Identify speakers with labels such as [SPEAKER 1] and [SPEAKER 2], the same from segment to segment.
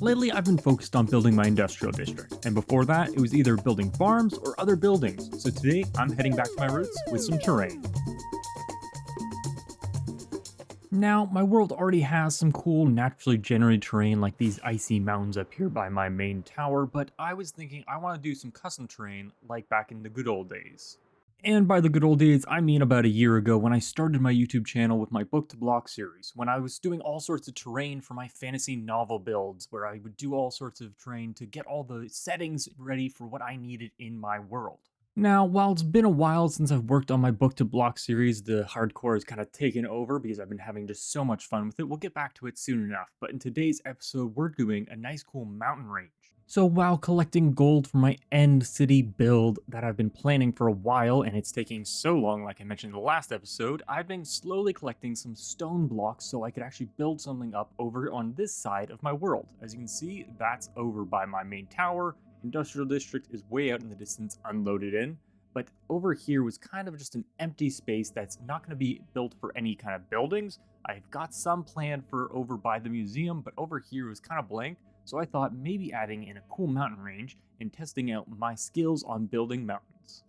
[SPEAKER 1] Lately, I've been focused on building my industrial district, and before that, it was either building farms or other buildings. So today, I'm heading back to my roots with some terrain. Now, my world already has some cool naturally generated terrain like these icy mountains up here by my main tower, but I was thinking I want to do some custom terrain like back in the good old days. And by the good old days, I mean about a year ago when I started my YouTube channel with my book to block series, when I was doing all sorts of terrain for my fantasy novel builds, where I would do all sorts of terrain to get all the settings ready for what I needed in my world. Now, while it's been a while since I've worked on my book to block series, the hardcore has kind of taken over because I've been having just so much fun with it. We'll get back to it soon enough, but in today's episode, we're doing a nice cool mountain range. So while collecting gold for my end city build that I've been planning for a while, and it's taking so long like I mentioned in the last episode, I've been slowly collecting some stone blocks so I could actually build something up over on this side of my world. As you can see, that's over by my main tower. Industrial district is way out in the distance, unloaded in, but over here was kind of just an empty space that's not going to be built for any kind of buildings. I've got some planned for over by the museum, but over here was kind of blank, so I thought maybe adding in a cool mountain range and testing out my skills on building mountains.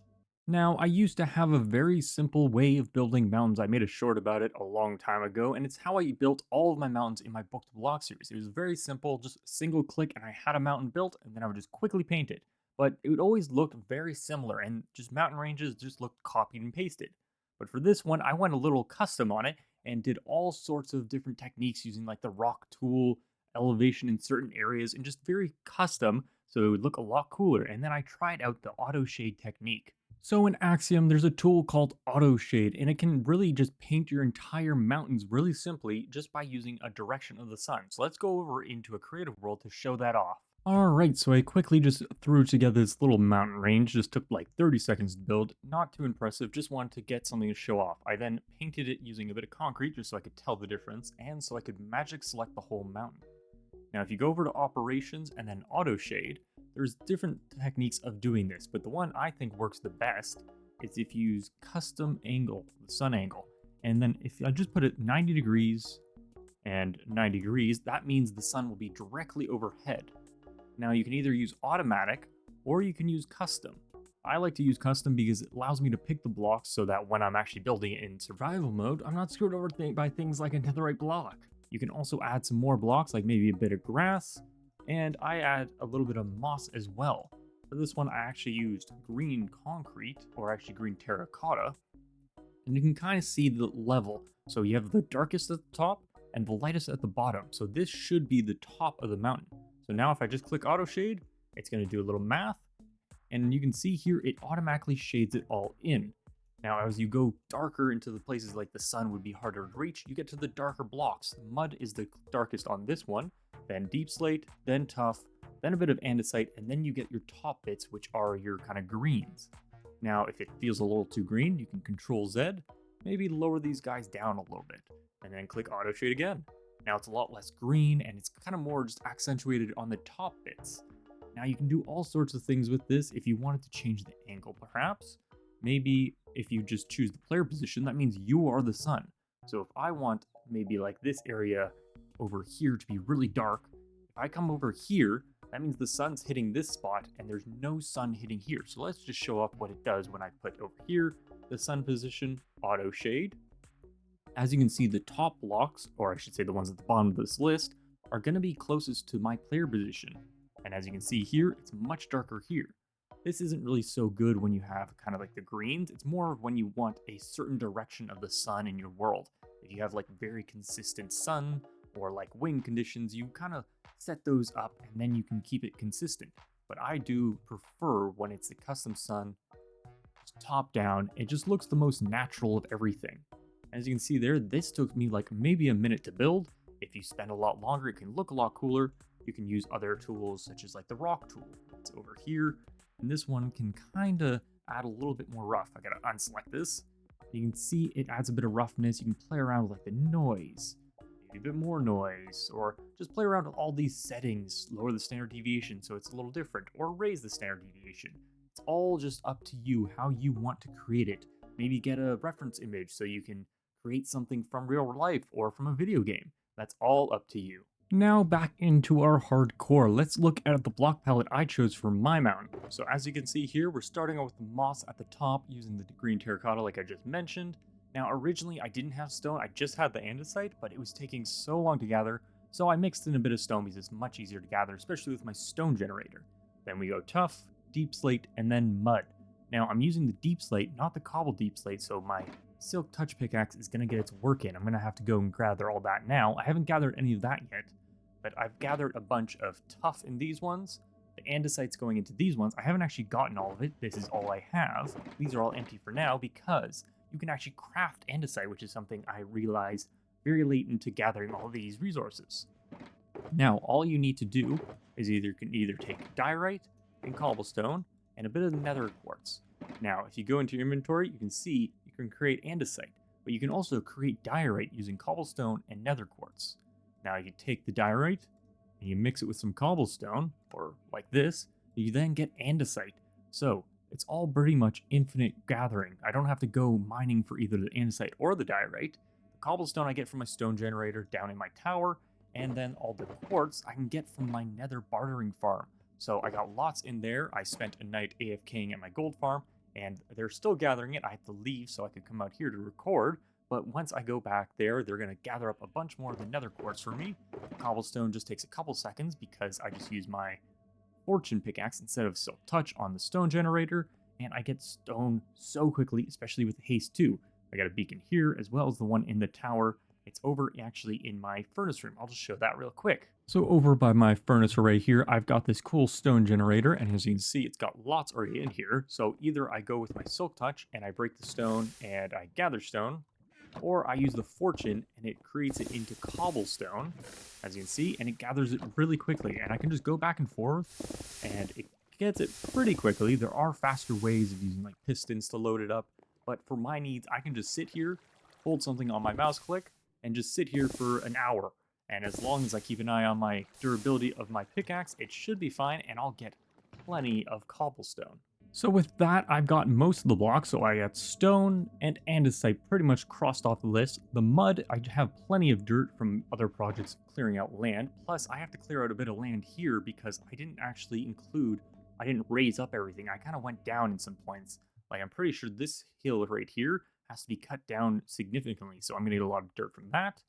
[SPEAKER 1] Now, I used to have a very simple way of building mountains. I made a short about it a long time ago, and it's how I built all of my mountains in my book to block series. It was very simple, just single click, and I had a mountain built, and then I would just quickly paint it. But it would always look very similar, and just mountain ranges just looked copied and pasted. But for this one, I went a little custom on it and did all sorts of different techniques using like the rock tool, elevation in certain areas, and just very custom, so it would look a lot cooler. And then I tried out the auto shade technique. So in Axiom, there's a tool called Auto Shade, and it can really just paint your entire mountains really simply just by using a direction of the sun. So let's go over into a creative world to show that off. Alright, so I quickly just threw together this little mountain range, just took like 30 seconds to build, not too impressive, just wanted to get something to show off. I then painted it using a bit of concrete just so I could tell the difference, and so I could magic select the whole mountain. Now if you go over to operations and then auto shade, there's different techniques of doing this, but the one I think works the best is if you use custom angle, the sun angle. And then if I just put it 90 degrees and 90 degrees, that means the sun will be directly overhead. Now you can either use automatic or you can use custom. I like to use custom because it allows me to pick the blocks so that when I'm actually building it in survival mode, I'm not screwed over by things like a netherite block. You can also add some more blocks, like maybe a bit of grass, and I add a little bit of moss as well. For this one, I actually used green concrete, or actually green terracotta, and you can kind of see the level. So you have the darkest at the top and the lightest at the bottom. So this should be the top of the mountain. So now if I just click auto shade, it's going to do a little math, and you can see here it automatically shades it all in. Now, as you go darker into the places like the sun would be harder to reach, you get to the darker blocks. Mud is the darkest on this one, then deep slate, then tough, then a bit of andesite, and then you get your top bits, which are your kind of greens. Now, if it feels a little too green, you can Control Z, maybe lower these guys down a little bit, and then click auto shade again. Now it's a lot less green, and it's kind of more just accentuated on the top bits. Now you can do all sorts of things with this if you wanted to change the angle, perhaps. Maybe if you just choose the player position, that means you are the sun. So if I want maybe like this area over here to be really dark, if I come over here, that means the sun's hitting this spot and there's no sun hitting here. So let's just show up what it does when I put over here, the sun position, auto shade. As you can see, the top blocks, or I should say the ones at the bottom of this list, are going to be closest to my player position. And as you can see here, it's much darker here. This isn't really so good when you have kind of like the greens. It's more when you want a certain direction of the sun in your world. If you have like very consistent sun or like wind conditions, you kind of set those up and then you can keep it consistent. But I do prefer when it's the custom sun, top down. It just looks the most natural of everything. As you can see there, this took me like maybe a minute to build. If you spend a lot longer, it can look a lot cooler. You can use other tools such as like the rock tool. It's over here. And this one can kind of add a little bit more rough. I gotta unselect this. You can see it adds a bit of roughness. You can play around with like the noise, maybe a bit more noise, or just play around with all these settings, lower the standard deviation so it's a little different, or raise the standard deviation. It's all just up to you how you want to create it. Maybe get a reference image so you can create something from real life or from a video game. That's all up to you. Now back into our hardcore. Let's look at the block palette I chose for my mountain. So as you can see here, we're starting out with the moss at the top using the green terracotta like I just mentioned. Now originally I didn't have stone, I just had the andesite, but it was taking so long to gather, so I mixed in a bit of stone because it's much easier to gather, especially with my stone generator. Then we go tough, deep slate, and then mud. Now I'm using the deep slate, not the cobble deep slate, so my silk touch pickaxe is going to get its work in. I'm going to have to go and gather all that now. I haven't gathered any of that yet, but I've gathered a bunch of tough in these ones. The andesite's going into these ones. I haven't actually gotten all of it. This is all I have. These are all empty for now because you can actually craft andesite, which is something I realized very late into gathering all these resources. Now, all you need to do is you can either take diorite and cobblestone and a bit of nether quartz. Now, if you go into your inventory, you can see you can create andesite, but you can also create diorite using cobblestone and nether quartz. Now you take the diorite and you mix it with some cobblestone, or like this, you then get andesite. So it's all pretty much infinite gathering. I don't have to go mining for either the andesite or the diorite. The cobblestone I get from my stone generator down in my tower, and then all the quartz I can get from my nether bartering farm. So I got lots in there. I spent a night AFKing at my gold farm, and they're still gathering it. I had to leave so I could come out here to record. But once I go back there, they're going to gather up a bunch more of the nether quartz for me. Cobblestone just takes a couple seconds because I just use my fortune pickaxe instead of silk touch on the stone generator. And I get stone so quickly, especially with haste too. I got a beacon here as well as the one in the tower. It's over actually in my furnace room. I'll just show that real quick. So over by my furnace array here, I've got this cool stone generator, and as you can see, it's got lots already in here. So either I go with my silk touch and I break the stone and I gather stone, or I use the fortune and it creates it into cobblestone, as you can see, and it gathers it really quickly. And I can just go back and forth and it gets it pretty quickly. There are faster ways of using like pistons to load it up, but for my needs, I can just sit here, hold something on my mouse click, and just sit here for an hour. And as long as I keep an eye on my durability of my pickaxe, it should be fine, and I'll get plenty of cobblestone. So with that, I've got most of the blocks, so I got stone and andesite pretty much crossed off the list. The mud, I have plenty of dirt from other projects clearing out land, plus I have to clear out a bit of land here because I didn't raise up everything. I kind of went down in some points. Like I'm pretty sure this hill right here has to be cut down significantly, so I'm gonna get a lot of dirt from that.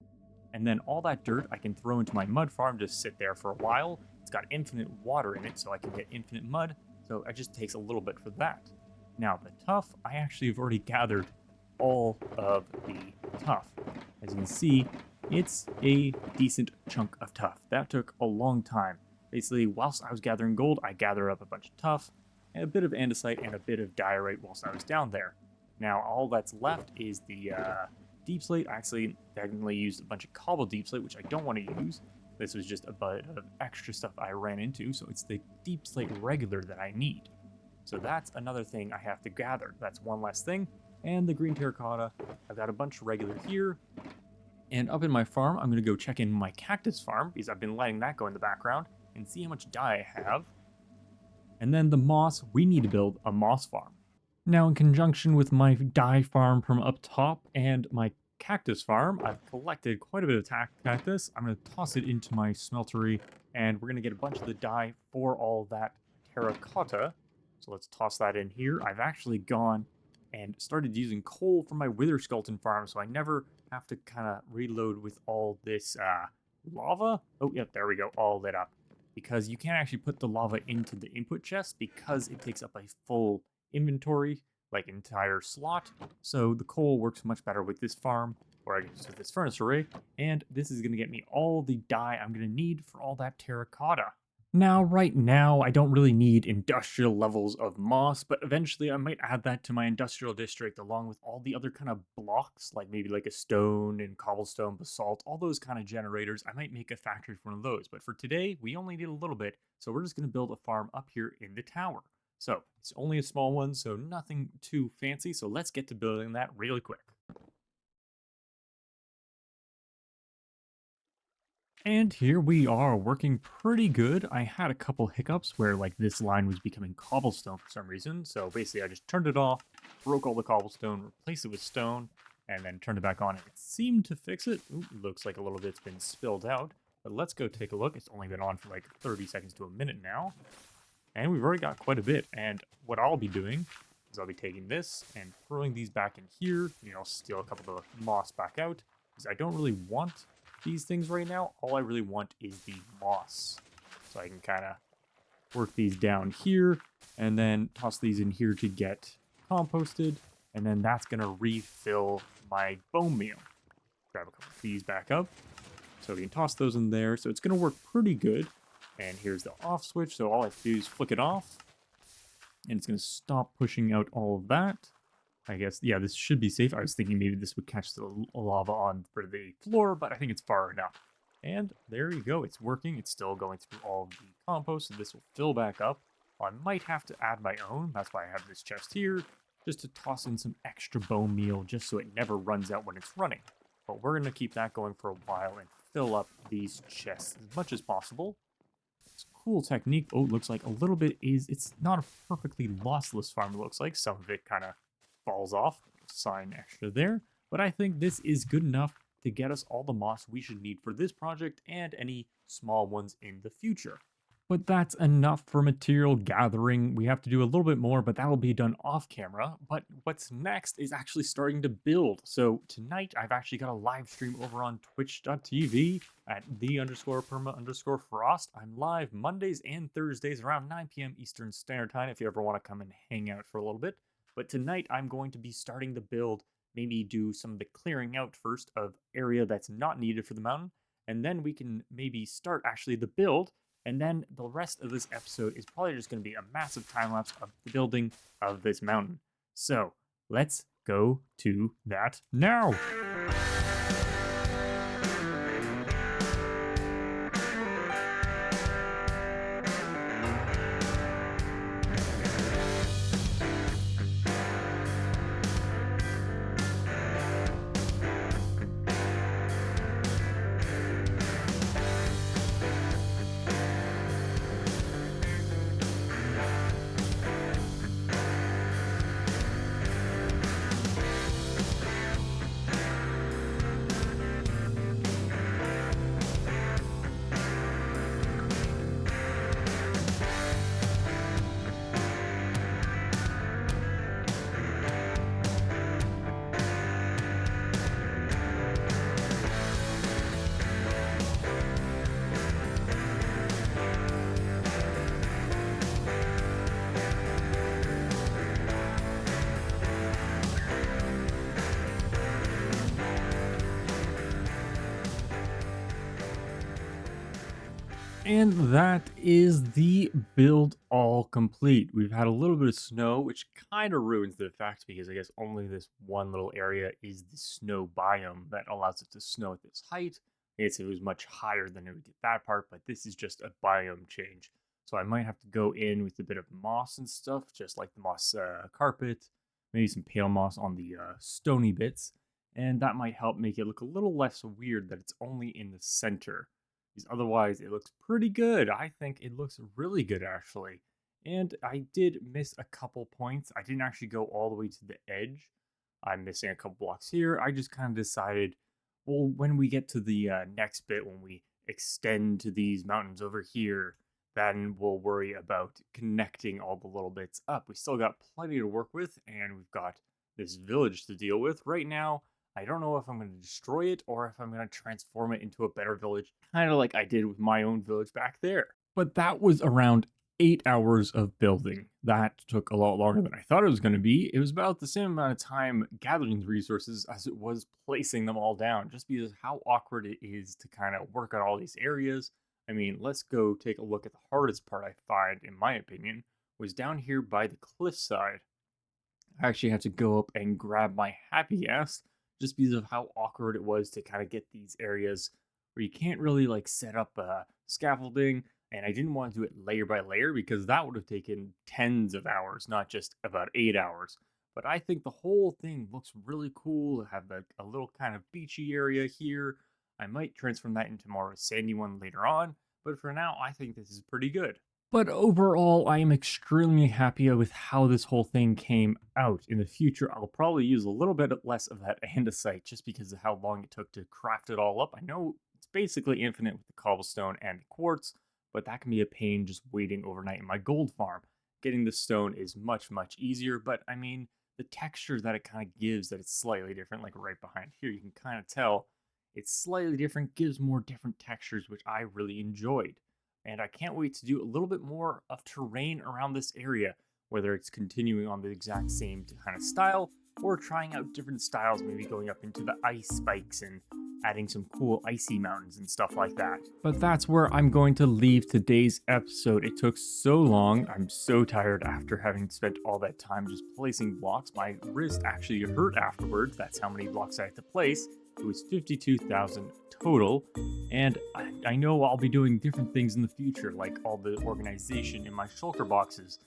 [SPEAKER 1] And then all that dirt I can throw into my mud farm, just sit there for a while. It's got infinite water in it, so I can get infinite mud. So it just takes a little bit for that. Now the tuff, I actually have already gathered all of the tuff. As you can see, it's a decent chunk of tuff. That took a long time. Basically, whilst I was gathering gold, I gathered up a bunch of tuff, and a bit of andesite, and a bit of diorite whilst I was down there. Now all that's left is the deep slate. I actually technically used a bunch of cobble deep slate, which I don't want to use. This was just a bit of extra stuff I ran into, so it's the deep slate regular that I need. So that's another thing I have to gather. That's one less thing. And the green terracotta, I've got a bunch of regular here. And up in my farm, I'm going to go check in my cactus farm, because I've been letting that go in the background, and see how much dye I have. And then the moss, we need to build a moss farm. Now in conjunction with my dye farm from up top and my cactus farm, I've collected quite a bit of cactus. I'm going to toss it into my smeltery, and we're going to get a bunch of the dye for all that terracotta. So let's toss that in here. I've actually gone and started using coal from my wither skeleton farm, so I never have to kind of reload with all this lava. Oh, yep, there we go, all lit up. Because you can't actually put the lava into the input chest because it takes up a full inventory, like entire slot. So the coal works much better with this farm, or I guess with this furnace array, and this is going to get me all the dye I'm going to need for all that terracotta. Now, right now, I don't really need industrial levels of moss, but eventually I might add that to my industrial district along with all the other kind of blocks, like maybe like a stone and cobblestone, basalt, all those kind of generators. I might make a factory for one of those, but for today, we only need a little bit, so we're just going to build a farm up here in the tower. So, it's only a small one, so nothing too fancy, so let's get to building that really quick. And here we are, working pretty good. I had a couple hiccups where like this line was becoming cobblestone for some reason. So basically I just turned it off, broke all the cobblestone, replaced it with stone, and then turned it back on. And it seemed to fix it. Ooh, looks like a little bit's been spilled out. But let's go take a look. It's only been on for like 30 seconds to a minute now. And we've already got quite a bit. And what I'll be doing is I'll be taking this and throwing these back in here. Steal a couple of the moss back out. Because I don't really want these things right now. All I really want is the moss. So I can kind of work these down here and then toss these in here to get composted. And then that's going to refill my bone meal. Grab a couple of these back up. So we can toss those in there. So it's going to work pretty good. And here's the off switch. So all I have to do is flick it off. And it's going to stop pushing out all of that. I guess, yeah, this should be safe. I was thinking maybe this would catch the lava on for the floor, but I think it's far enough. And there you go. It's working. It's still going through all of the compost. So this will fill back up. I might have to add my own. That's why I have this chest here, just to toss in some extra bone meal just so it never runs out when it's running. But we're going to keep that going for a while and fill up these chests as much as possible. It's a cool technique. Oh, it looks like a little bit it's not a perfectly lossless farm, it looks like. Some of it kind of falls off. Sign extra there. But I think this is good enough to get us all the moss we should need for this project and any small ones in the future. But that's enough for material gathering. We have to do a little bit more, but that will be done off camera. But what's next is actually starting to build. So tonight, I've actually got a live stream over on twitch.tv at the_perma_frost. I'm live Mondays and Thursdays around 9 p.m. Eastern Standard Time if you ever want to come and hang out for a little bit. But tonight, I'm going to be starting the build, maybe do some of the clearing out first of area that's not needed for the mountain. And then we can maybe start actually the build. And then the rest of this episode is probably just going to be a massive time lapse of the building of this mountain. So let's go to that now. And that is the build all complete. We've had a little bit of snow, which kind of ruins the effect because I guess only this one little area is the snow biome that allows it to snow at this height. I guess if it was much higher, then it would get that part, but this is just a biome change. So I might have to go in with a bit of moss and stuff, just like the moss carpet, maybe some pale moss on the stony bits, and that might help make it look a little less weird that it's only in the center. Because otherwise, it looks pretty good. I think it looks really good, actually. And I did miss a couple points. I didn't actually go all the way to the edge. I'm missing a couple blocks here. I just kind of decided, well, when we get to the next bit, when we extend to these mountains over here, then we'll worry about connecting all the little bits up. We still got plenty to work with, and we've got this village to deal with. Right now, I don't know if I'm going to destroy it or if I'm going to transform it into a better village, kind of like I did with my own village back there. But that was around 8 hours of building. That took a lot longer than I thought it was going to be. It was about the same amount of time gathering the resources as it was placing them all down, just because of how awkward it is to kind of work on all these areas. I mean, let's go take a look at the hardest part I find, in my opinion, was down here by the cliffside. I actually had to go up and grab my happy ass just because of how awkward it was to kind of get these areas where you can't really like set up scaffolding. And I didn't want to do it layer by layer because that would have taken tens of hours, not just about 8 hours. But I think the whole thing looks really cool. Have a little kind of beachy area here. I might transform that into more of a sandy one later on. But for now, I think this is pretty good. But overall, I am extremely happy with how this whole thing came out. In the future, I'll probably use a little bit less of that andesite just because of how long it took to craft it all up. I know it's basically infinite with the cobblestone and the quartz, but that can be a pain just waiting overnight in my gold farm. Getting the stone is much, much easier, but I mean, the texture that it kind of gives that it's slightly different, like right behind here, you can kind of tell it's slightly different, gives more different textures, which I really enjoyed. And I can't wait to do a little bit more of terrain around this area, whether it's continuing on the exact same kind of style or trying out different styles, maybe going up into the ice spikes and adding some cool icy mountains and stuff like that. But that's where I'm going to leave today's episode. It took so long. I'm so tired after having spent all that time just placing blocks. My wrist actually hurt afterwards. That's how many blocks I had to place. It was 52,000 total, and I know I'll be doing different things in the future, like all the organization in my shulker boxes.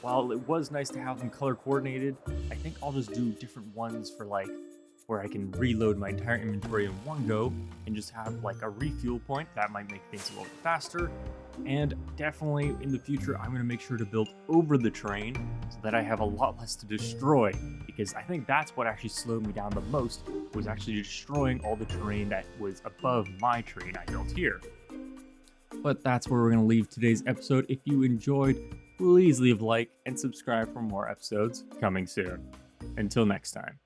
[SPEAKER 1] While it was nice to have them color coordinated, I think I'll just do different ones for like where I can reload my entire inventory in one go and just have like a refuel point. That might make things a little bit faster. And definitely in the future, I'm going to make sure to build over the terrain so that I have a lot less to destroy, because I think that's what actually slowed me down the most, was actually destroying all the terrain that was above my terrain I built here. But that's where we're going to leave today's episode. If you enjoyed, please leave a like and subscribe for more episodes coming soon. Until next time.